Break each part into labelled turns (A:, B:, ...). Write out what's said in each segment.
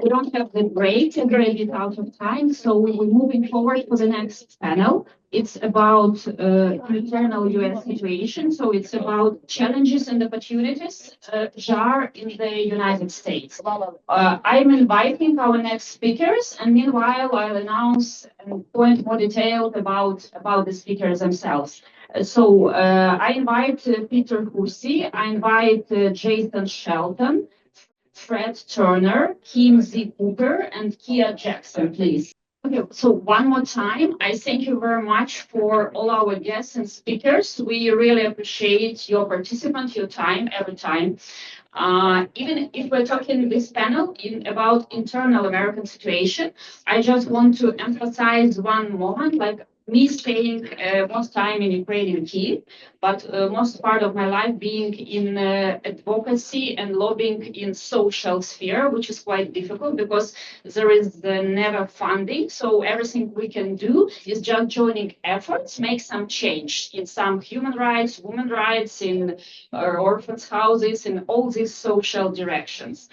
A: we don't have the break, we're a bit out of time, so we're moving forward for the next panel. It's about internal U.S. situation, so it's about challenges and opportunities, JAR in the United States. I'm inviting our next speakers, and meanwhile, I'll announce and point more detailed about the speakers themselves. So I invite Peter Huessy, I invite Jason Shelton, Fred Turner, Kim Z. Cooper, and Kia Jackson, please. Okay, so one more time, I thank you very much for all our guests and speakers. We really appreciate your participation, your time, every time. Even if we're talking this panel about internal American situation, I just want to emphasize one moment, like me staying most time in Ukraine and Kiev, but most part of my life being in advocacy and lobbying in social sphere, which is quite difficult because there is never funding. So everything we can do is just joining efforts, make some change in some human rights, women rights, in orphans' houses, in all these social directions.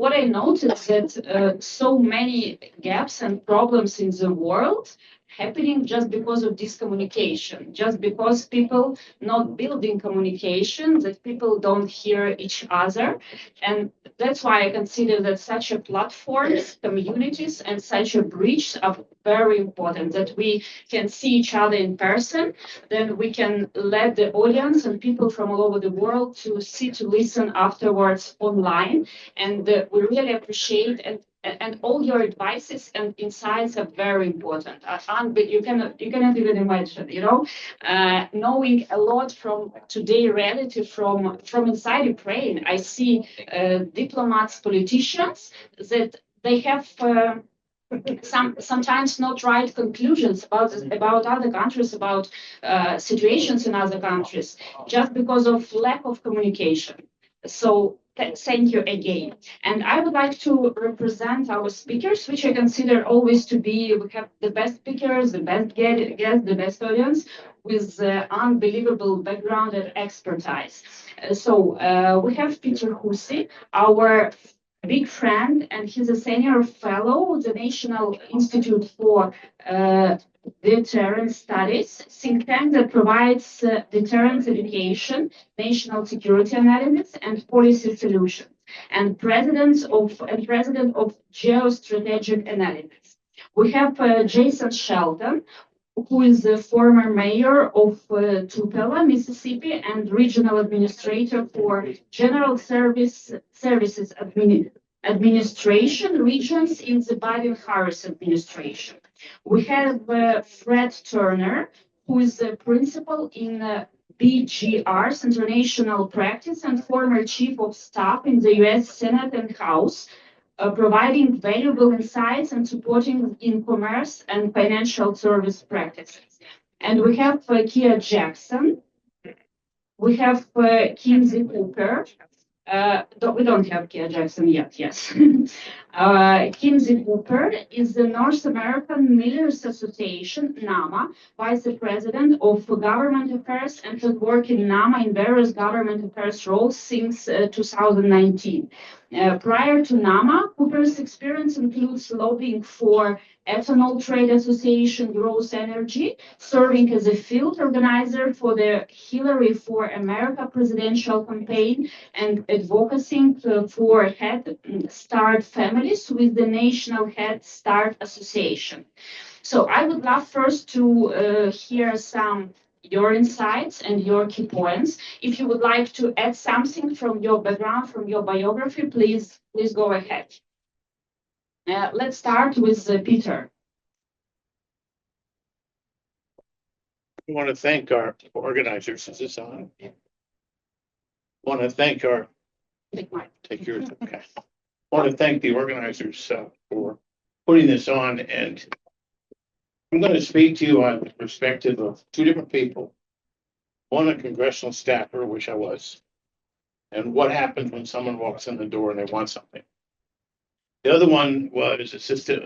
A: What I noticed that so many gaps and problems in the world happening just because of discommunication, just because people not building communication, that people don't hear each other. And that's why I consider that such a platform, communities, and such a bridge are very important, that we can see each other in person, then we can let the audience and people from all over the world to see, to listen afterwards online. And we really appreciate and all your advices and insights are very important. You cannot even imagine, knowing a lot from today reality from inside Ukraine. I see diplomats, politicians that they have sometimes not right conclusions about other countries, about situations in other countries, just because of lack of communication. So thank you again. And I would like to represent our speakers, which I consider always to be, we have the best speakers, the best guests, the best audience with unbelievable background and expertise. So we have Peter Huessy, our big friend, and he's a senior fellow at the National Institute for Deterrence Studies, think tank that provides deterrence education, national security analysis, and policy solutions, and president of GeoStrategic Analysis. We have Jason Shelton, who is the former mayor of Tupelo, Mississippi, and regional administrator for General Services Administration regions in the Biden-Harris administration. We have Fred Turner, who is the principal in BGR's international practice and former chief of staff in the U.S. Senate and House, providing valuable insights and supporting in commerce and financial service practices. And we have Kia Jackson. We have Kim Z. Cooper. We don't have Kia Jackson yet, yes. Kim Z. Cooper is the North American Millers Association, NAMA, Vice President of Government Affairs, and has worked in NAMA in various government affairs roles since 2019. Prior to NAMA, Cooper's experience includes lobbying for Ethanol Trade Association, Gross Energy, serving as a field organizer for the Hillary for America presidential campaign, and advocating for Head Start families with the National Head Start Association. So I would love first to hear some your insights and your key points. If you would like to add something from your background, from your biography, please go ahead. Let's start with Peter.
B: I want to thank our organizers. Is this on? I want to thank our. Take yours. Okay. I want to thank the organizers for putting this on, and I'm going to speak to you on the perspective of two different people. One, a congressional staffer, which I was, and what happens when someone walks in the door and they want something. The other one was Assistant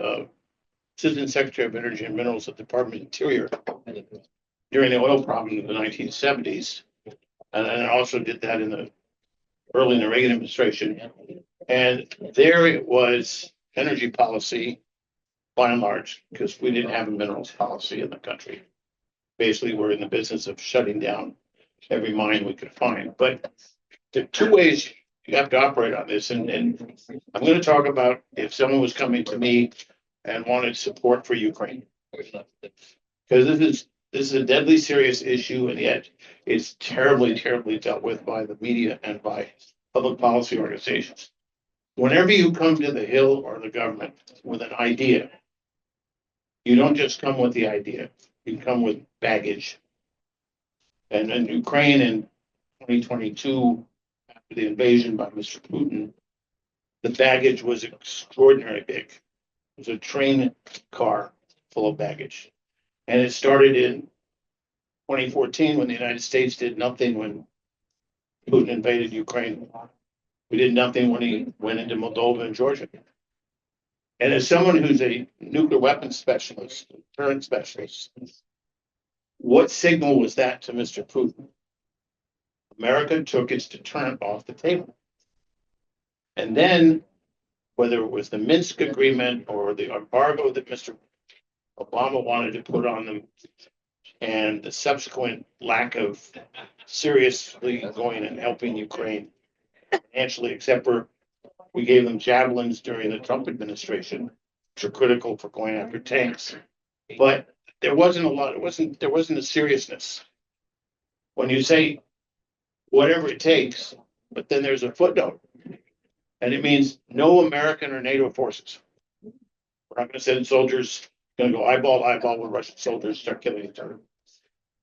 B: Secretary of Energy and Minerals at the Department of Interior during the oil problem in the 1970s. And I also did that in the early in the Reagan administration. And there it was energy policy, by and large, because we didn't have a minerals policy in the country. Basically, we're in the business of shutting down every mine we could find. But there are two ways you have to operate on this. And I'm going to talk about if someone was coming to me and wanted support for Ukraine. Because this is a deadly serious issue, and yet it's terribly, terribly dealt with by the media and by public policy organizations. Whenever you come to the Hill or the government with an idea, you don't just come with the idea, you come with baggage. And in Ukraine in 2022, after the invasion by Mr. Putin, the baggage was extraordinarily big. It was a train car full of baggage. And it started in 2014 when the United States did nothing when Putin invaded Ukraine. We did nothing when he went into Moldova and Georgia. And as someone who's a nuclear weapons specialist, deterrence specialist, what signal was that to Mr. Putin? America took its deterrent off the table. And then, whether it was the Minsk agreement or the embargo that Mr. Obama wanted to put on them, and the subsequent lack of seriously going and helping Ukraine financially, except for we gave them javelins during the Trump administration, which are critical for going after tanks. But there wasn't a lot, there wasn't a seriousness. When you say whatever it takes, but then there's a footnote, and it means no American or NATO forces. We're not going to send soldiers, going to go eyeball to eyeball when Russian soldiers start killing each other.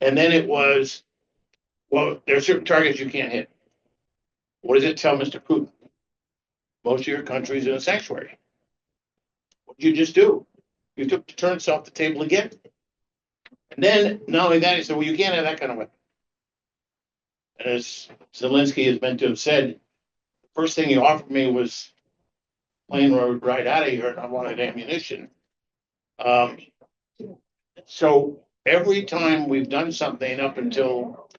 B: And then it was, well, there are certain targets you can't hit. What does it tell Mr. Putin? Most of your country's in a sanctuary. What did you just do? You took deterrence off the table again. And then, not only that, he said, well, you can't have that kind of weapon. And as Zelensky is meant to have said, the first thing he offered me was plane ride out of here, and I wanted ammunition. So every time we've done something up until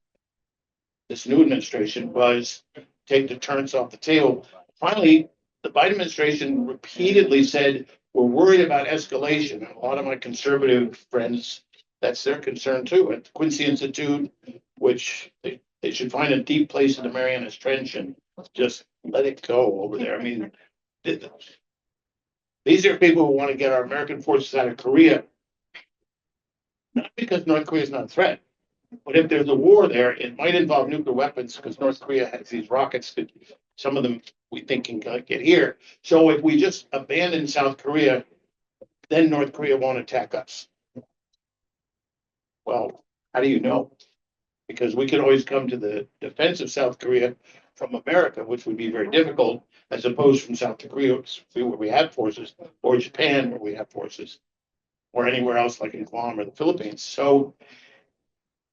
B: this new administration was take deterrence off the table. Finally, the Biden administration repeatedly said, we're worried about escalation. And a lot of my conservative friends, that's their concern too. At the Quincy Institute, which they should find a deep place in the Marianas Trench and just let it go over there. I mean, these are people who want to get our American forces out of Korea, not because North Korea is not a threat, but if there's a war there, it might involve nuclear weapons because North Korea has these rockets that some of them we think can get here. So if we just abandon South Korea, then North Korea won't attack us. Well, how do you know? Because we could always come to the defense of South Korea from America, which would be very difficult, as opposed from South Korea, where we have forces, or Japan, where we have forces, or anywhere else like in Guam or the Philippines. So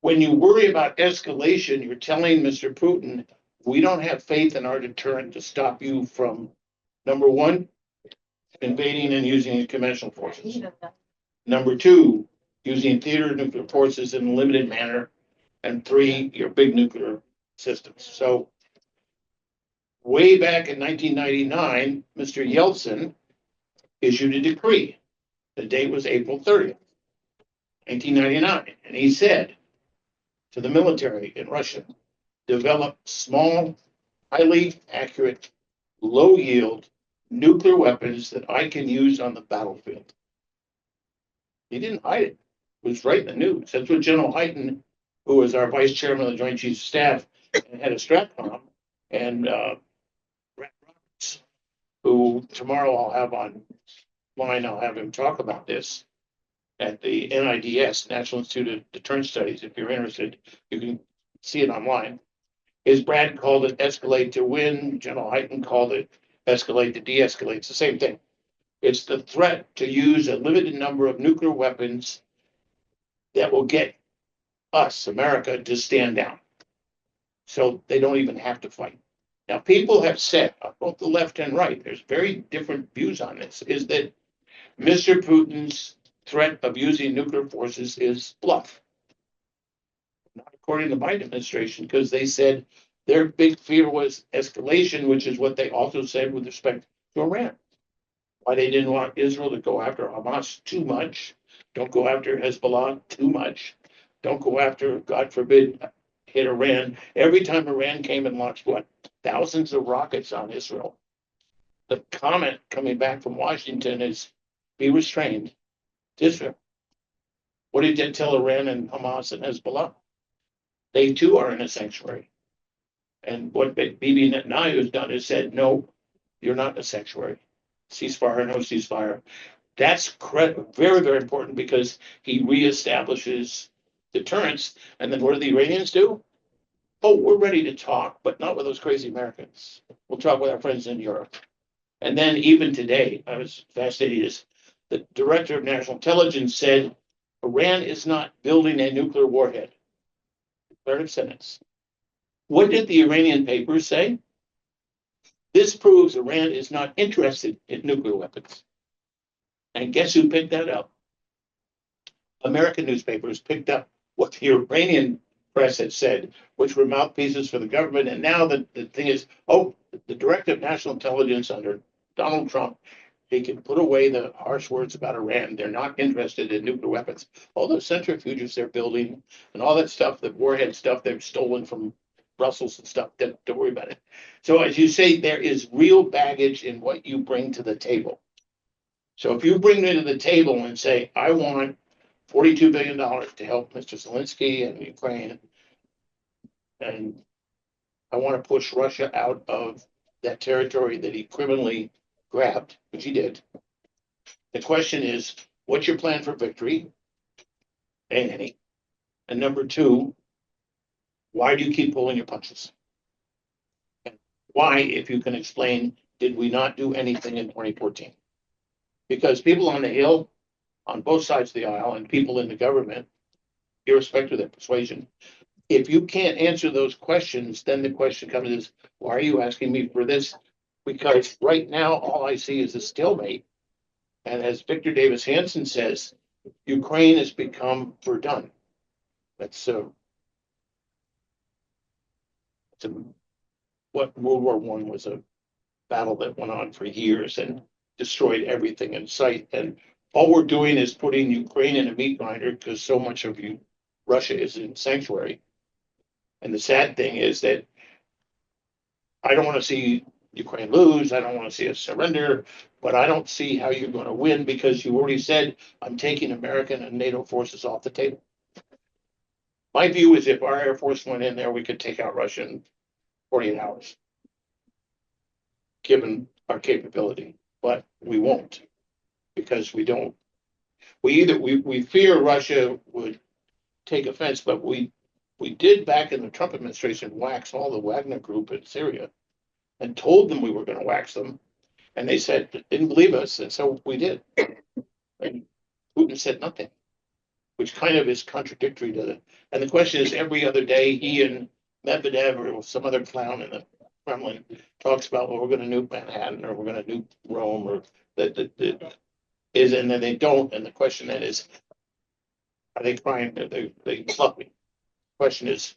B: when you worry about escalation, you're telling Mr. Putin, we don't have faith in our deterrent to stop you from, number one, invading and using conventional forces. Number two, using theater nuclear forces in a limited manner. And three, your big nuclear systems. So way back in 1999, Mr. Yeltsin issued a decree. The date was April 30th, 1999. And he said to the military in Russia, develop small, highly accurate, low yield nuclear weapons that I can use on the battlefield. He didn't hide it. It was right in the news. That's what General Hyten, who was our vice chairman of the Joint Chiefs of Staff and head of STRATCOM, and Brett Roberts, who tomorrow I'll have online, I'll have him talk about this at the NIDS, National Institute of Deterrence Studies. If you're interested, you can see it online. Is Brad called it escalate to win. General Hyten called it escalate to de-escalate. It's the same thing. It's the threat to use a limited number of nuclear weapons that will get us, America, to stand down. So they don't even have to fight. Now, people have said, both the left and right, there's very different views on this, is that Mr. Putin's threat of using nuclear forces is bluff. Not according to the Biden administration, because they said Their big fear was escalation, which is what they also said with respect to Iran. Why they didn't want Israel to go after Hamas too much. Don't go after Hezbollah too much. Don't go after, God forbid, hit Iran. Every time Iran came and launched what? Thousands of rockets on Israel. The comment coming back from Washington is be restrained. Israel. What did they tell Iran and Hamas and Hezbollah? They too are in a sanctuary. And what Bibi Netanyahu has done is said, no, you're not in a sanctuary. Ceasefire, no ceasefire. That's very, very important because he reestablishes deterrence. And then what do the Iranians do? Oh, we're ready to talk, but not with those crazy Americans. We'll talk with our friends in Europe. And then even today, I was fascinated, is the director of national intelligence said Iran is not building a nuclear warhead. Declarative sentence. What did the Iranian papers say? This proves Iran is not interested in nuclear weapons. And guess who picked that up? American newspapers picked up what the Iranian press had said, which were mouthpieces for the government. And now the thing is, oh, the director of national intelligence under Donald Trump, he can put away the harsh words about Iran. They're not interested in nuclear weapons. All those centrifuges they're building and all that stuff, the warhead stuff they've stolen from Brussels and stuff, don't worry about it. So as you say, there is real baggage in what you bring to the table. So if you bring me to the table and say, I want $42 billion to help Mr. Zelensky and Ukraine, and I want to push Russia out of that territory that he criminally grabbed, which he did. The question is, what's your plan for victory? And number two, why do you keep pulling your punches? And why, if you can explain, did we not do anything in 2014? Because people on the Hill, on both sides of the aisle, and people in the government, irrespective of their persuasion, if you can't answer those questions, then the question comes is, why are you asking me for this? Because right now, all I see is a stalemate. And as Victor Davis Hanson says, Ukraine has become Verdun. That's what World War I was, a battle that went on for years and destroyed everything in sight. And all we're doing is putting Ukraine in a meat grinder because so much of Russia is in sanctuary. And the sad thing is that I don't want to see Ukraine lose. I don't want to see us surrender, but I don't see how you're going to win because you already said I'm taking American and NATO forces off the table. My view is if our Air Force went in there, we could take out Russia in 48 hours, given our capability, but we won't because we don't. We fear Russia would take offense, but we did back in the Trump administration wax all the Wagner group in Syria and told them we were going to wax them. And they said, didn't believe us. And so we did. And Putin said nothing, which kind of is contradictory to the. And the question is every other day, he and Medvedev or some other clown in the Kremlin talks about, well, we're going to nuke Manhattan or we're going to nuke Rome or that is, and then they don't. And the question then is, are they trying? They fluff me. The question is,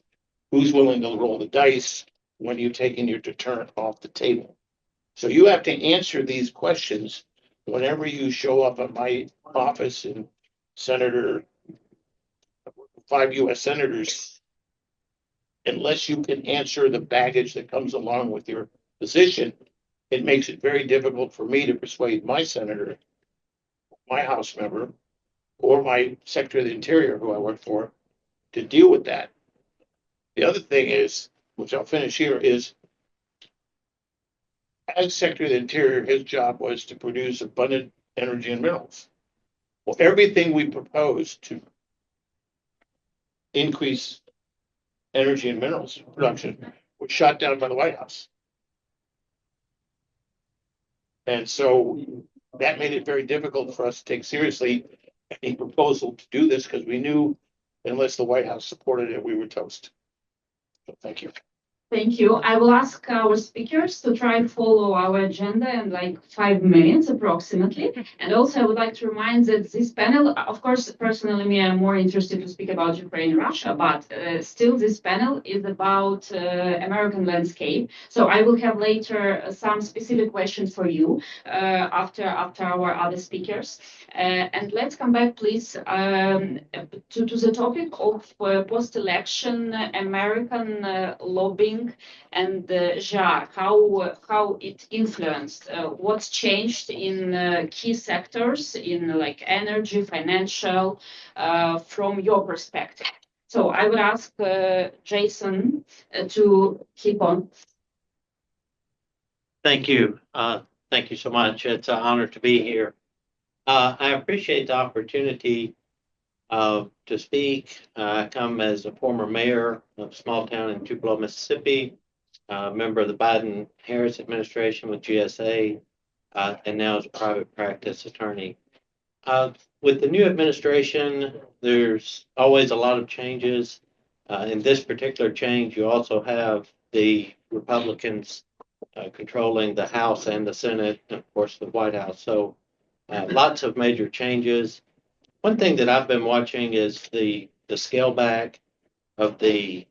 B: who's willing to roll the dice when you're taking your deterrent off the table? So you have to answer these questions whenever you show up at my office and Senator, 5 US senators, unless you can answer the baggage that comes along with your position, it makes it very difficult for me to persuade my senator, my House member, or my Secretary of the Interior, who I work for, to deal with that. The other thing is, which I'll finish here, is as Secretary of the Interior, his job was to produce abundant energy and minerals. Well, everything we proposed to increase energy and minerals production was shot down by the White House. And so that made it very difficult for us to take seriously any proposal to do this because we knew unless the White House supported it, we were toast. So thank you.
A: Thank you. I will ask our speakers to try and follow our agenda in like 5 minutes approximately. And also I would like to remind that this panel, of course, personally, me, I'm more interested to speak about Ukraine and Russia, but still this panel is about American landscape. So I will have later some specific questions for you after our other speakers. And let's come back, please, to the topic of post-election American lobbying and how it influenced, what's changed in key sectors in like energy, financial, from your perspective. So I would ask Jason to keep on.
C: Thank you. Thank you so much. It's an honor to be here. I appreciate the opportunity to speak. I come as a former mayor of a small town in Tupelo, Mississippi, member of the Biden-Harris administration with GSA, and now as a private practice attorney. With the new administration, there's always a lot of changes. In this particular change, you also have the Republicans controlling the House and the Senate, and of course the White House. So lots of major changes. One thing that I've been watching is the scale back of the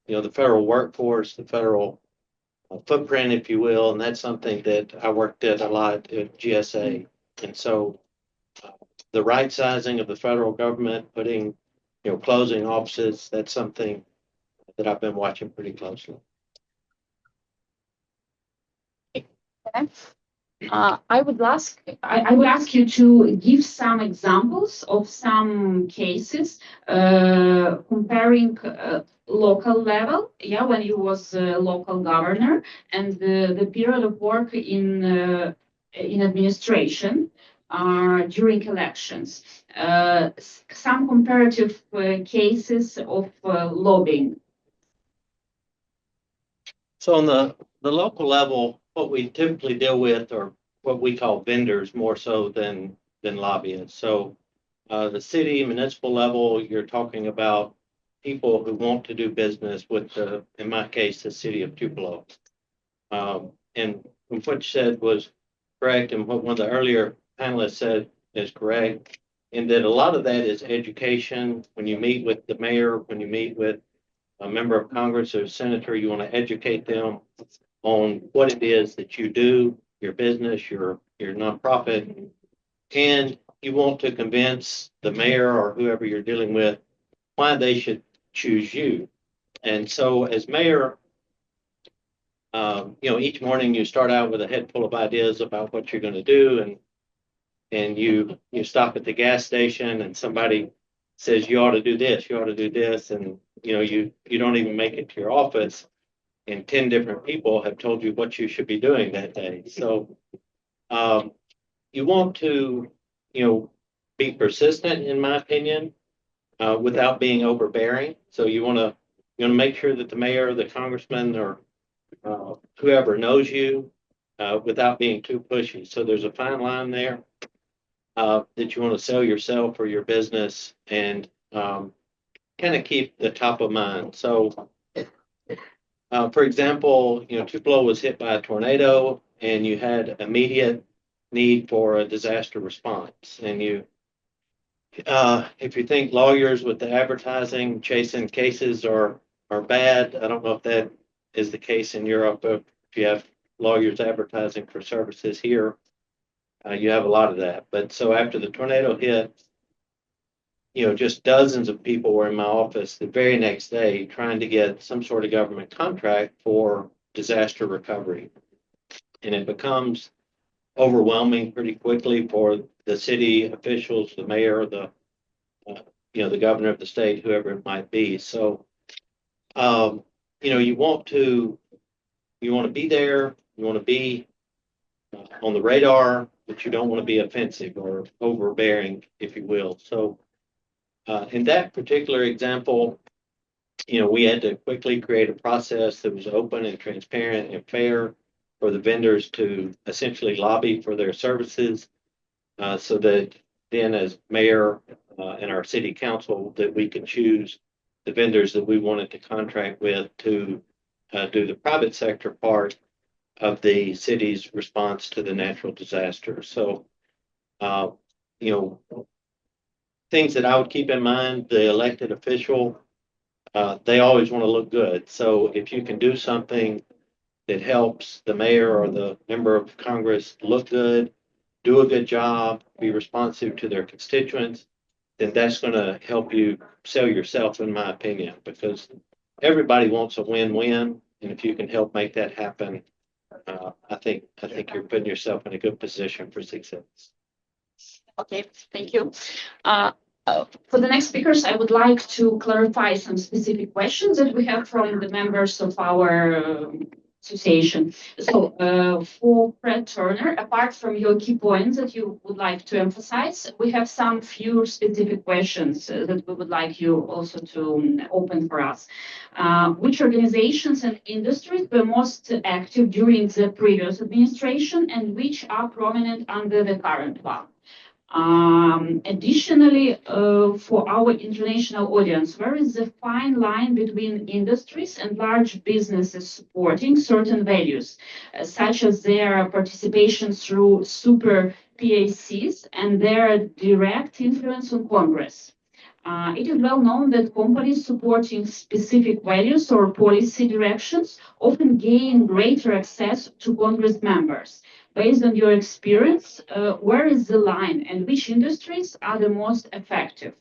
C: the federal workforce, the federal footprint, if you will, and that's something that I worked at a lot at GSA. And so the right sizing of the federal government, putting closing offices, that's something that I've been watching pretty closely.
A: I would ask you to give some examples of some cases comparing local level, when you was a local governor, and the period of work in administration during elections. Some comparative cases of lobbying.
C: So on the local level, what we typically deal with are what we call vendors more so than lobbyists. So the city, municipal level, you're talking about people who want to do business with in my case, the city of Tupelo. And what you said was correct, and what one of the earlier panelists said is correct, in that a lot of that is education. When you meet with the mayor, when you meet with a member of Congress or a senator, you want to educate them on what it is that you do, your business, your nonprofit, and you want to convince the mayor or whoever you're dealing with why they should choose you. And so as mayor, each morning you start out with a head full of ideas about what you're going to do, and you stop at the gas station and somebody says you ought to do this, you ought to do this, and you don't even make it to your office, and 10 different people have told you what you should be doing that day. So you want to be persistent, in my opinion, without being overbearing. So you want to make sure that the mayor, the congressman, or whoever knows you without being too pushy. So there's a fine line there that you want to sell yourself or your business and kind of keep the top of mind. So for example, Tupelo was hit by a tornado and you had immediate need for a disaster response. And if you think lawyers with the advertising chasing cases are bad, I don't know if that is the case in Europe, but if you have lawyers advertising for services here, you have a lot of that. But so after the tornado hit, just dozens of people were in my office the very next day trying to get some sort of government contract for disaster recovery. And it becomes overwhelming pretty quickly for the city officials, the mayor, the governor of the state, whoever it might be. So, you want to be there, you want to be on the radar, but you don't want to be offensive or overbearing, if you will. So, in that particular example, we had to quickly create a process that was open and transparent and fair for the vendors to essentially lobby for their services, so that then as mayor and our city council, that we could choose the vendors that we wanted to contract with to do the private sector part of the city's response to the natural disaster. So, you know, things that I would keep in mind, the elected official, they always want to look good. So if you can do something that helps the mayor or the member of Congress look good, do a good job, be responsive to their constituents, then that's going to help you sell yourself, in my opinion, because everybody wants a win-win. And if you can help make that happen, I think you're putting yourself in a good position for success.
A: Okay, thank you. For the next speakers, I would like to clarify some specific questions that we have from the members of our association. So for Fred Turner, apart from your key points that you would like to emphasize, we have some few specific questions that we would like you also to open for us. Which organizations and industries were most active during the previous administration and which are prominent under the current one? Additionally, for our international audience, where is the fine line between industries and large businesses supporting certain values, such as their participation through super PACs and their direct influence on Congress? It is well known that companies supporting specific values or policy directions often gain greater access to Congress members. Based on your experience, where is the line and which industries are the most effective?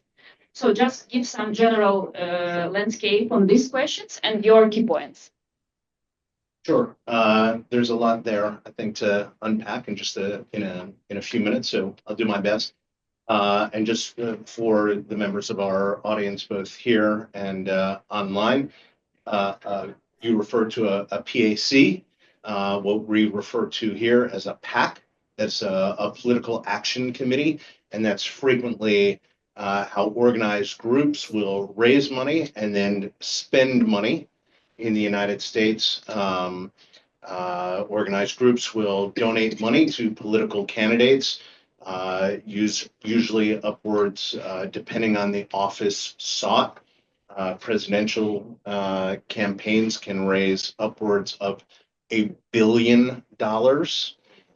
A: So just give some general landscape on these questions and your key points.
D: Sure. There's a lot there, I think, to unpack in just in a few minutes. So I'll do my best. And just for the members of our audience, both here and online, you refer to a PAC, what we refer to here as a PAC. That's a political action committee, and that's frequently how organized groups will raise money and then spend money in the United States. Organized groups will donate money to political candidates, usually upwards, depending on the office sought. Presidential campaigns can raise upwards of $1 billion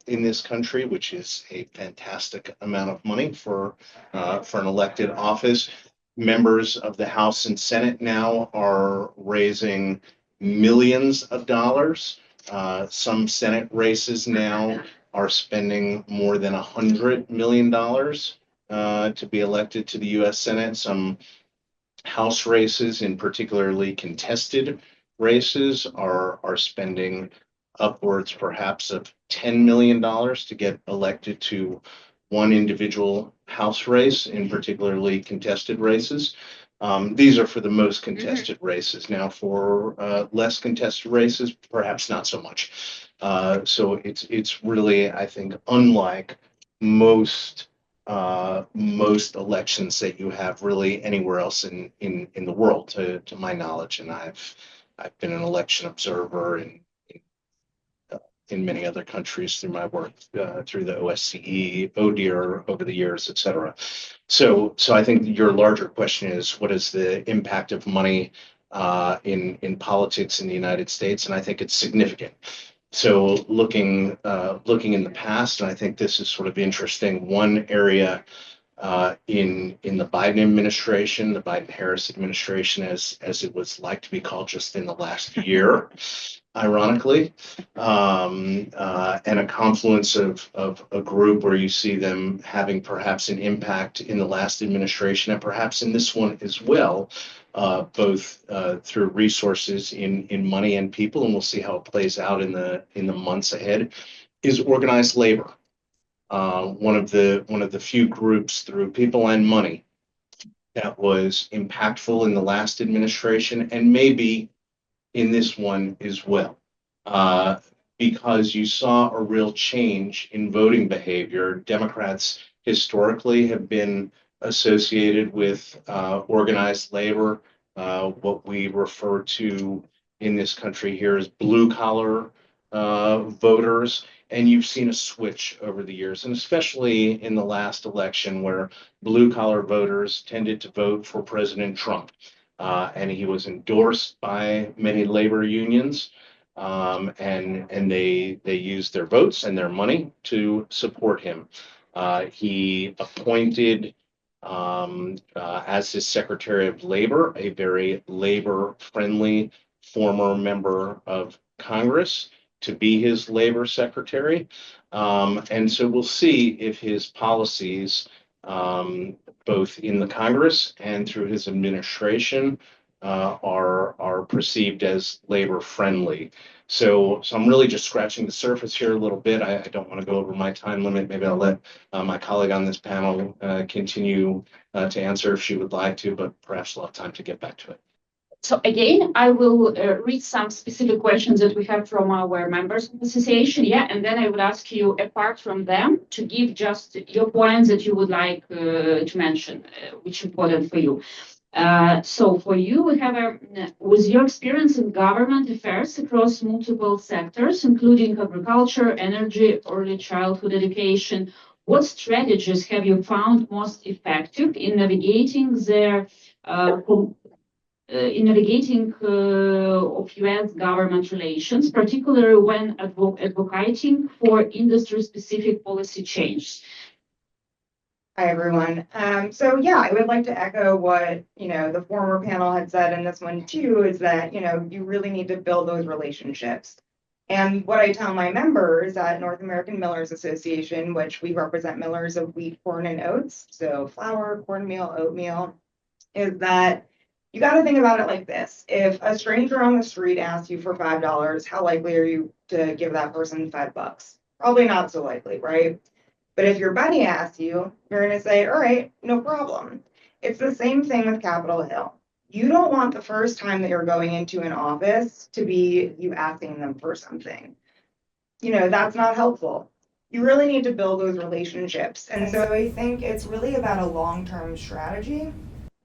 D: in this country, which is a fantastic amount of money for an elected office. Members of the House and Senate now are raising millions of dollars. Some Senate races now are spending more than $100 million to be elected to the U.S. Senate. Some House races, in particularly contested races, are spending upwards perhaps of $10 million to get elected to one individual House race, in particularly contested races. These are for the most contested races. Now, for less contested races, perhaps not so much. So it's really, I think, unlike most elections that you have really anywhere else in the world, to my knowledge. And I've been an election observer in many other countries through my work through the OSCE, ODIHR over the years, et cetera. So I think your larger question is, what is the impact of money in politics in the United States? And I think it's significant. So looking in the past, and I think this is sort of interesting, one area in the Biden administration, the Biden-Harris administration, as it was like to be called just in the last year, ironically, and a confluence of a group where you see them having perhaps an impact in the last administration and perhaps in this one as well, both through resources in money and people, and we'll see how it plays out in the months ahead, is organized labor. One of the few groups through people and money that was impactful in the last administration and maybe in this one as well, because you saw a real change in voting behavior. Democrats historically have been associated with organized labor, what we refer to in this country here as blue collar voters. And you've seen a switch over the years, and especially in the last election where blue collar voters tended to vote for President Trump. and he was endorsed by many labor unions. And they used their votes and their money to support him. He appointed as his Secretary of Labor a very labor-friendly former member of Congress to be his labor secretary. And so we'll see if his policies, both in the Congress and through his administration, are perceived as labor friendly. So I'm really just scratching the surface here a little bit. I don't want to go over my time limit. Maybe I'll let my colleague on this panel continue to answer if she would like to, but perhaps we'll have time to get back to it.
A: So again, I will read some specific questions that we have from our members of the association. Yeah, and then I would ask you, apart from them, to give just your points that you would like to mention, which is important for you. So for you, we have with your experience in government affairs across multiple sectors, including agriculture, energy, early childhood education, what strategies have you found most effective in navigating their of U.S. government relations, particularly when advocating for industry-specific policy change?
E: Hi, everyone. So yeah, I would like to echo what, the former panel had said, and this one too, is that, you really need to build those relationships. And what I tell my members at North American Millers Association, which we represent millers of wheat, corn, and oats, so flour, cornmeal, oatmeal, is that you got to think about it like this. If a stranger on the street asks you for $5, how likely are you to give that person $5? Probably not so likely, right? But if your buddy asks you, you're going to say, all right, no problem. It's the same thing with Capitol Hill. You don't want the first time that you're going into an office to be you asking them for something. That's not helpful. You really need to build those relationships. And so I think it's really about a long-term strategy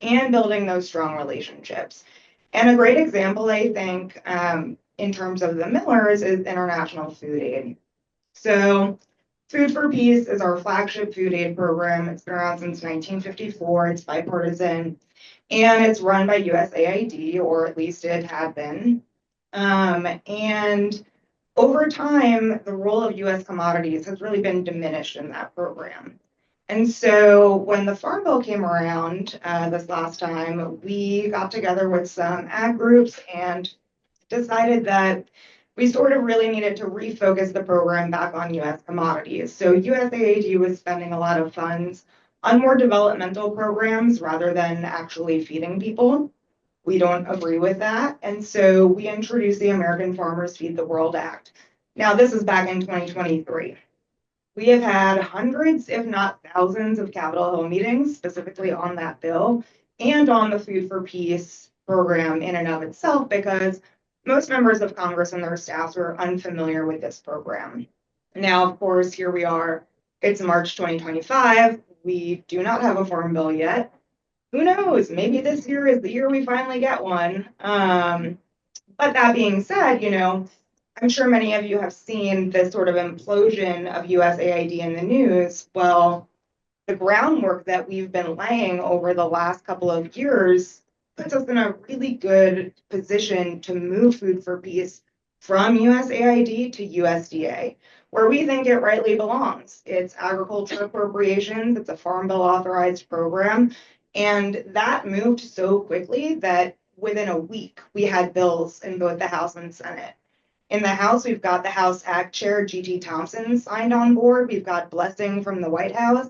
E: and building those strong relationships. And a great example, I think, in terms of the millers is international food aid. So Food for Peace is our flagship food aid program. It's been around since 1954. It's bipartisan, and it's run by USAID, or at least it had been. And over time, the role of U.S. commodities has really been diminished in that program. And so when the Farm Bill came around this last time, we got together with some ag groups and decided that we sort of really needed to refocus the program back on U.S. commodities. So USAID was spending a lot of funds on more developmental programs rather than actually feeding people. We don't agree with that. And so we introduced the American Farmers Feed the World Act. Now, this is back in 2023. We have had hundreds, if not thousands, of Capitol Hill meetings specifically on that bill and on the Food for Peace program in and of itself, because most members of Congress and their staffs are unfamiliar with this program. Now, of course, here we are. It's March 2025. We do not have a farm bill yet. Who knows? Maybe this year is the year we finally get one. But that being said, I'm sure many of you have seen this sort of implosion of USAID in the news. Well, the groundwork that we've been laying over the last couple of years puts us in a really good position to move Food for Peace from USAID to USDA, where we think it rightly belongs. It's agriculture appropriations, it's a Farm Bill authorized program, and that moved so quickly that within a week, we had bills in both the House and Senate. In the House, we've got the House Ag Chair, G.T. Thompson, signed on board. We've got blessing from the White House.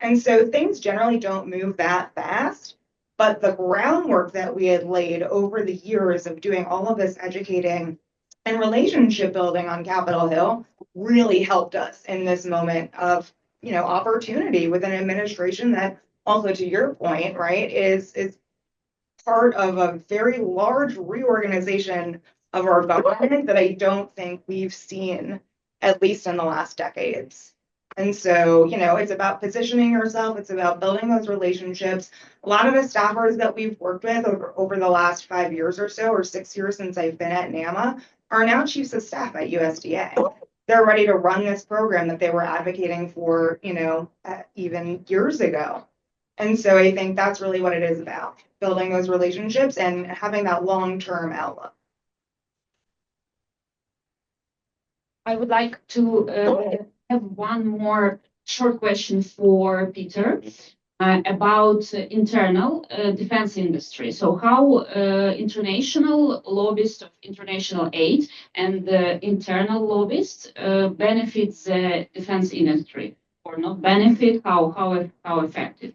E: And so things generally don't move that fast. But the groundwork that we had laid over the years of doing all of this educating and relationship building on Capitol Hill really helped us in this moment of, opportunity with an administration that, also to your point, right, is part of a very large reorganization of our government that I don't think we've seen, at least in the last decades. And so, it's about positioning yourself. It's about building those relationships. A lot of the staffers that we've worked with over the last 5 years or so, or 6 years since I've been at NAMA, are now chiefs of staff at USDA. They're ready to run this program that they were advocating for, even years ago. And so I think that's really what it is about, building those relationships and having that long-term outlook.
A: I would like to have one more short question for Peter about internal defense industry. So how international lobbyists of international aid and internal lobbyists benefits the defense industry, or not benefit, how effective?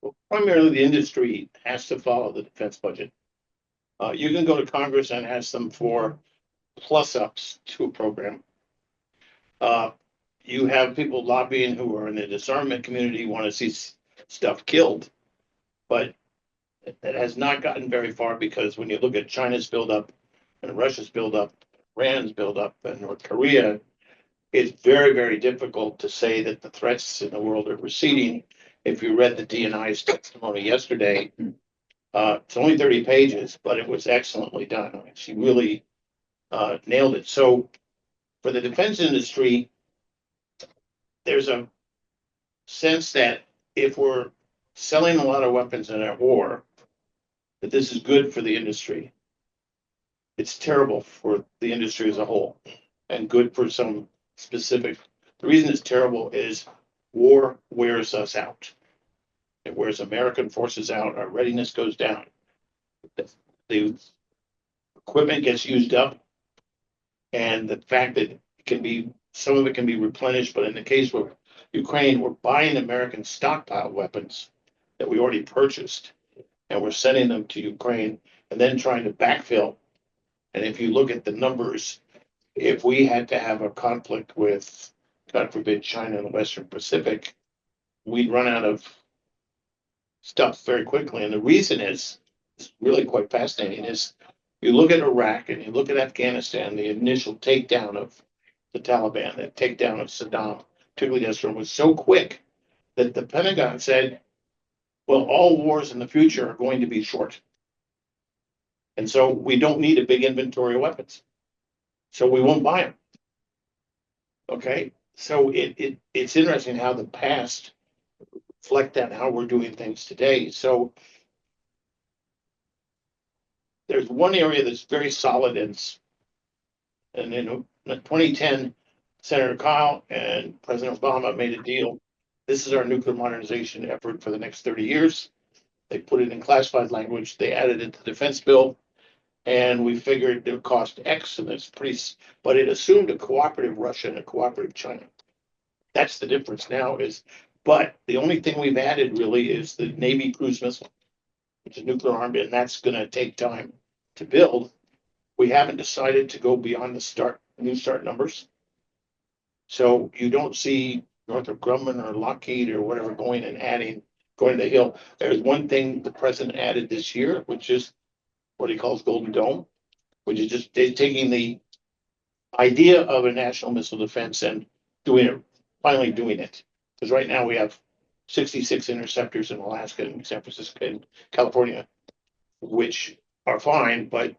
B: Well, primarily, the industry has to follow the defense budget. You can go to Congress and ask them for plus-ups to a program. You have people lobbying who are in the disarmament community, want to see stuff killed, but that has not gotten very far, because when you look at China's buildup and Russia's buildup, Iran's buildup, and North Korea, it's very, very difficult to say that the threats in the world are receding. If you read the DNI's testimony yesterday, it's only 30 pages, but it was excellently done. She really nailed it. So for the defense industry, there's a sense that if we're selling a lot of weapons in a war, that this is good for the industry. It's terrible for the industry as a whole, and good for some specific. The reason it's terrible is war wears us out. It wears American forces out. Our readiness goes down. The equipment gets used up, and the fact that it can be, some of it can be replenished, but in the case of Ukraine, we're buying American stockpile weapons that we already purchased, and we're sending them to Ukraine and then trying to backfill. And if you look at the numbers, if we had to have a conflict with, God forbid, China and the Western Pacific, we'd run out of stuff very quickly. And the reason is, it's really quite fascinating, is you look at Iraq and you look at Afghanistan, the initial takedown of the Taliban, the takedown of Saddam, particularly yesterday, was so quick that the Pentagon said, well, all wars in the future are going to be short. And so we don't need a big inventory of weapons. So we won't buy them. Okay. So it's interesting how the past reflect that, how we're doing things today. So there's one area that's very solid, and in 2010, Senator Kyle and President Obama made a deal. This is our nuclear modernization effort for the next 30 years. They put it in classified language. They added it to the defense bill, and we figured it would cost X, and it's pretty, but it assumed a cooperative Russia and a cooperative China. That's the difference now is, but the only thing we've added really is the Navy cruise missile, which is nuclear armed, and that's going to take time to build. We haven't decided to go beyond the new start numbers. So you don't see Northrop Grumman or Lockheed or whatever going to the Hill. There's one thing the president added this year, which is what he calls Golden Dome, which is just taking the idea of a national missile defense and finally doing it. Because right now we have 66 interceptors in Alaska and San Francisco and California, which are fine, but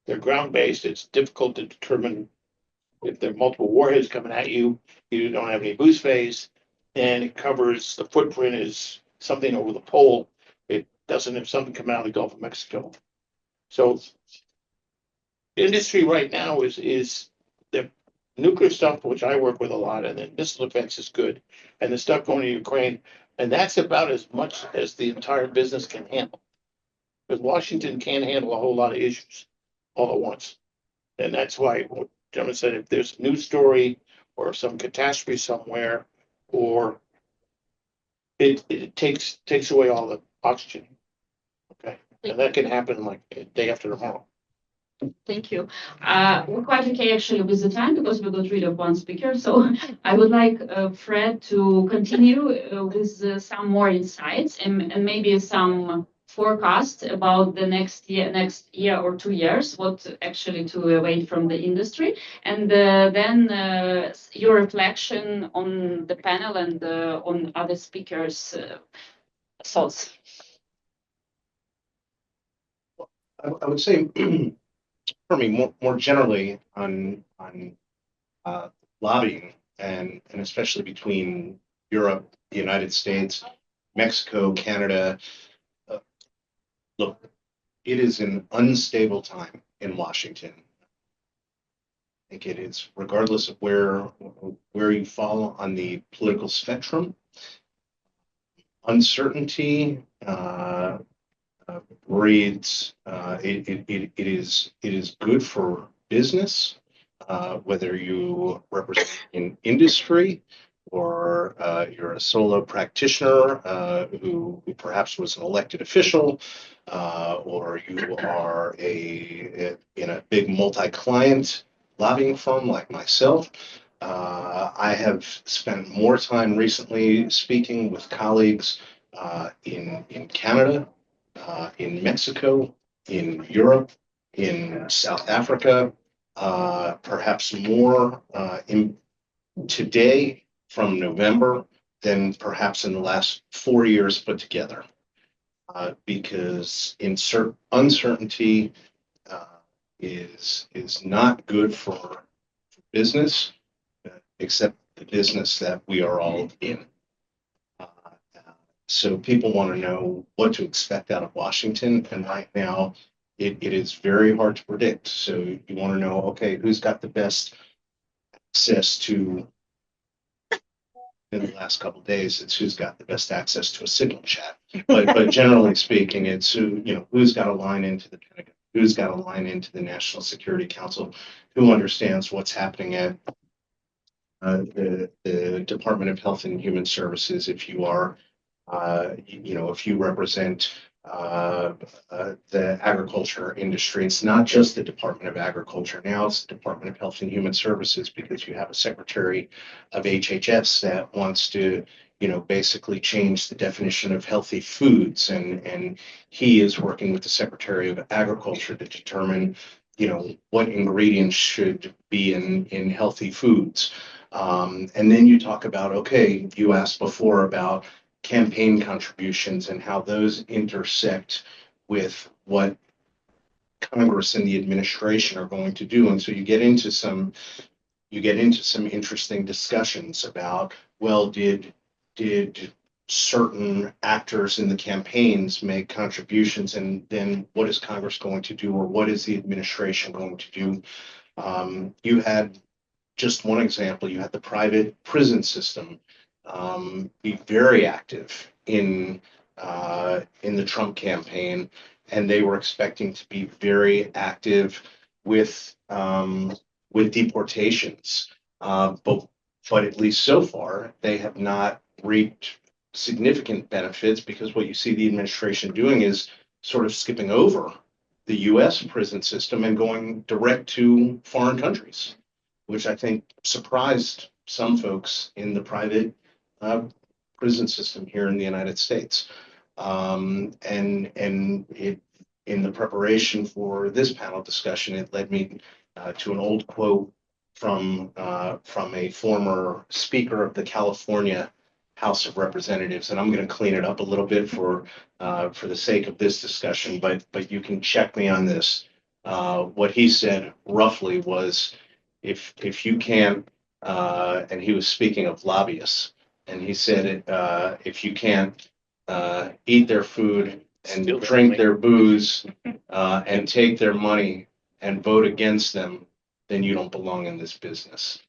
B: they're ground-based. It's difficult to determine if there are multiple warheads coming at you. You don't have any boost phase, and it covers, the footprint is something over the pole. It doesn't have something coming out of the Gulf of Mexico. So industry right now is the nuclear stuff, which I work with a lot, and then missile defense is good, and the stuff going to Ukraine, and that's about as much as the entire business can handle. Because Washington can't handle a whole lot of issues all at once. And that's why what Gemma said, if there's a news story or some catastrophe somewhere, or it takes away all the oxygen. Okay. And that can happen like a day after tomorrow.
A: Thank you. We're quite okay actually with the time because we got rid of one speaker. So I would like Fred to continue with some more insights and maybe some forecast about the next year or 2 years, what actually to await from the industry, and then your reflection on the panel and on other speakers' thoughts.
D: I would say, for me, more generally on lobbying, and especially between Europe, the United States, Mexico, Canada. Uh, Look, it is an unstable time in Washington. I think it is, regardless of where you fall on the political spectrum. Uncertainty breeds. It is good for business, whether you represent in industry or you're a solo practitioner who perhaps was an elected official, or you are in a big multi-client lobbying firm like myself. I have spent more time recently speaking with colleagues in Canada, in Mexico, in Europe, in South Africa, perhaps more in today from November than perhaps in the last 4 years put together. Because uncertainty uh, is not good for business, except the business that we are all in. Uh, so people want to know what to expect out of Washington, and right now it is very hard to predict. So you want to know, okay, who's got the best access to, in the last couple of days, it's who's got the best access to a signal chat. But generally speaking, it's who's got a line into the Pentagon, who's got a line into the National Security Council, who understands what's happening at the Department of Health and Human Services. If you are, if you represent the agriculture industry, it's not just the Department of Agriculture. Now it's the Department of Health and Human Services, because you have a secretary of HHS that wants to, basically change the definition of healthy foods. And he is working with the Secretary of Agriculture to determine, what ingredients should be in healthy foods. And then you talk about, okay, you asked before about campaign contributions and how those intersect with what Congress and the administration are going to do. And so you get into some interesting discussions about, well, did certain actors in the campaigns make contributions, and then what is Congress going to do, or what is the administration going to do? You had just one example. You had the private prison system be very active in the Trump campaign, and they were expecting to be very active with deportations. But at least so far, they have not reaped significant benefits, because what you see the administration doing is sort of skipping over the U.S. prison system and going direct to foreign countries, which I think surprised some folks in the private prison system here in the United States. And it, in the preparation for this panel discussion, it led me to an old quote from a former speaker of the California House of Representatives, and I'm going to clean it up a little bit for the sake of this discussion, but you can check me on this. What he said roughly was, if you can't, and he was speaking of lobbyists, and he said, if you can't eat their food and drink their booze and take their money and vote against them, then you don't belong in this business.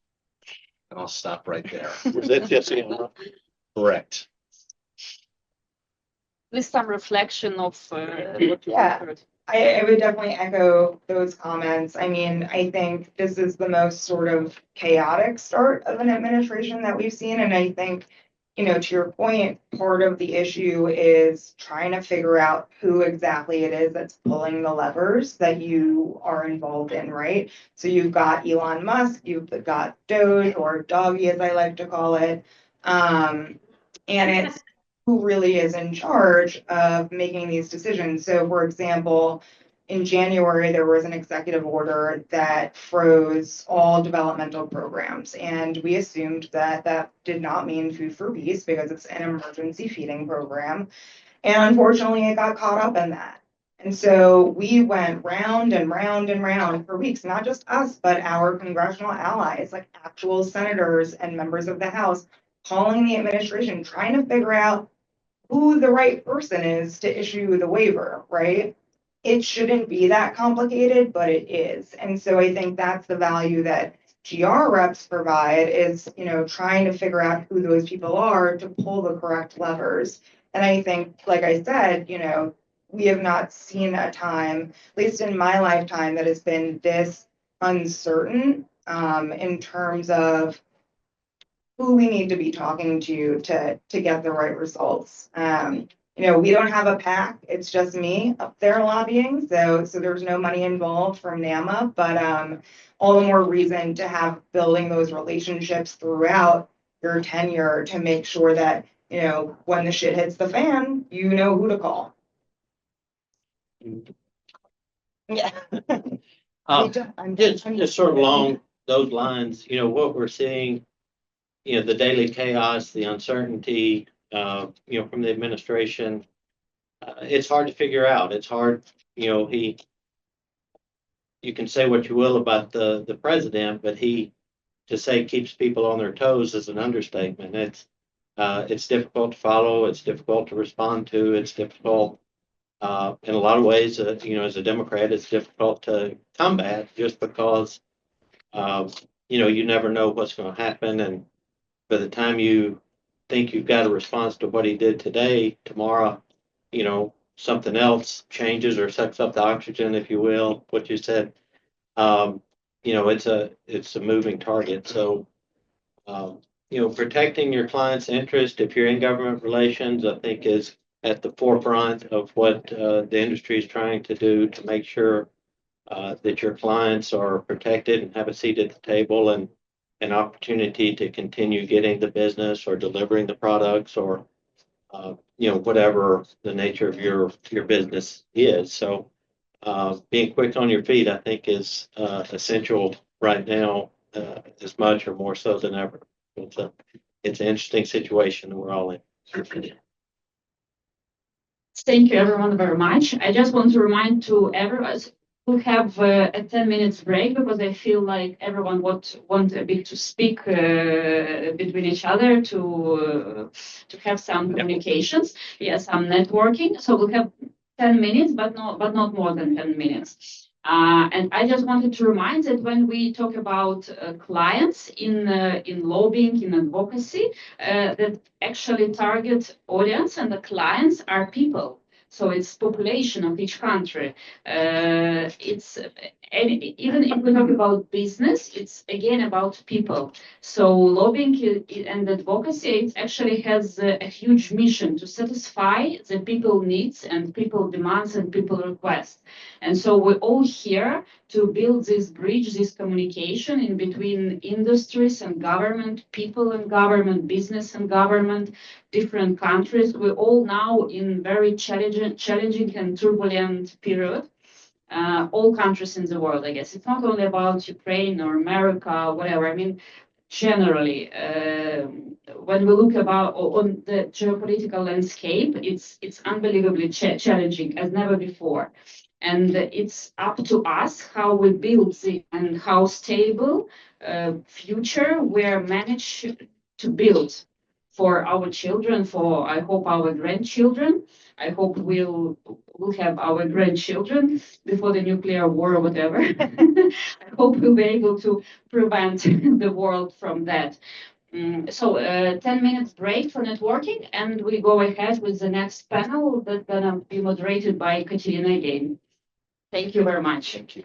D: And I'll stop right there.
B: Was that Jesse?
D: Correct.
F: With some reflection of what you
E: Yeah.
F: heard.
E: I would definitely echo those comments. I mean, I think this is the most sort of chaotic start of an administration that we've seen. And I think, to your point, part of the issue is trying to figure out who exactly it is that's pulling the levers that you are involved in, right? So you've got Elon Musk, you've got Doge, or Doggy, as I like to call it. And it's who really is in charge of making these decisions. So, for example, in January, there was an executive order that froze all developmental programs. And we assumed that that did not mean Food for Peace, because it's an emergency feeding program. And unfortunately, it got caught up in that. And so we went round and round and round for weeks, not just us, but our congressional allies, like actual senators and members of the House, calling the administration, trying to figure out who the right person is to issue the waiver, right? It shouldn't be that complicated, but it is. And so I think that's the value that GR reps provide is, trying to figure out who those people are to pull the correct levers. And I think, like I said, we have not seen a time, at least in my lifetime, that has been this uncertain in terms of who we need to be talking to get the right results. We don't have a PAC. It's just me up there lobbying. So there's no money involved from NAMA, but all the more reason to have building those relationships throughout your tenure to make sure that, when the shit hits the fan, you know who to call. Yeah.
C: Just sort of along those lines, what we're seeing, the daily chaos, the uncertainty, from the administration, it's hard to figure out. It's hard, you can say what you will about the president, but to say keeps people on their toes is an understatement. It's difficult to follow. It's difficult to respond to. It's difficult, in a lot of ways, as a Democrat, it's difficult to combat just because, you never know what's going to happen. And by the time you think you've got a response to what he did today, tomorrow, something else changes or sucks up the oxygen, if you will, what you said. It's a moving target. So, protecting your client's interest, if you're in government relations, I think is at the forefront of what the industry is trying to do to make sure that your clients are protected and have a seat at the table and an opportunity to continue getting the business or delivering the products or, whatever the nature of your business is. So being quick on your feet, I think, is essential right now, as much or more so than ever. It's an interesting situation that we're all in.
A: Thank you everyone very much. I just want to remind to everyone to have a 10 minutes break because I feel like everyone want a bit to speak between each other to have some communications, some networking. So we'll have 10 minutes, but not more than 10 minutes. And I just wanted to remind that when we talk about clients in lobbying, in advocacy, that actually target audience and the clients are people. So it's population of each country. Even if we talk about business, it's again about people. So lobbying and advocacy, it actually has a huge mission to satisfy the people needs and people demands and people requests. And so we're all here to build this bridge, this communication in between industries and government, people and government, business and government, different countries. We're all now in very challenging and turbulent period. All countries in the world, I guess. It's not only about Ukraine or America, whatever. I mean, generally, when we look on the geopolitical landscape, it's unbelievably challenging as never before. And it's up to us how we build and how stable future we're managed to build for our children, for I hope our grandchildren. I hope we'll have our grandchildren before the nuclear war or whatever. I hope we'll be able to prevent the world from that. So 10 minutes break for networking, and we go ahead with the next panel that's gonna be moderated by Katerina again. Thank you very much.
B: Thank you.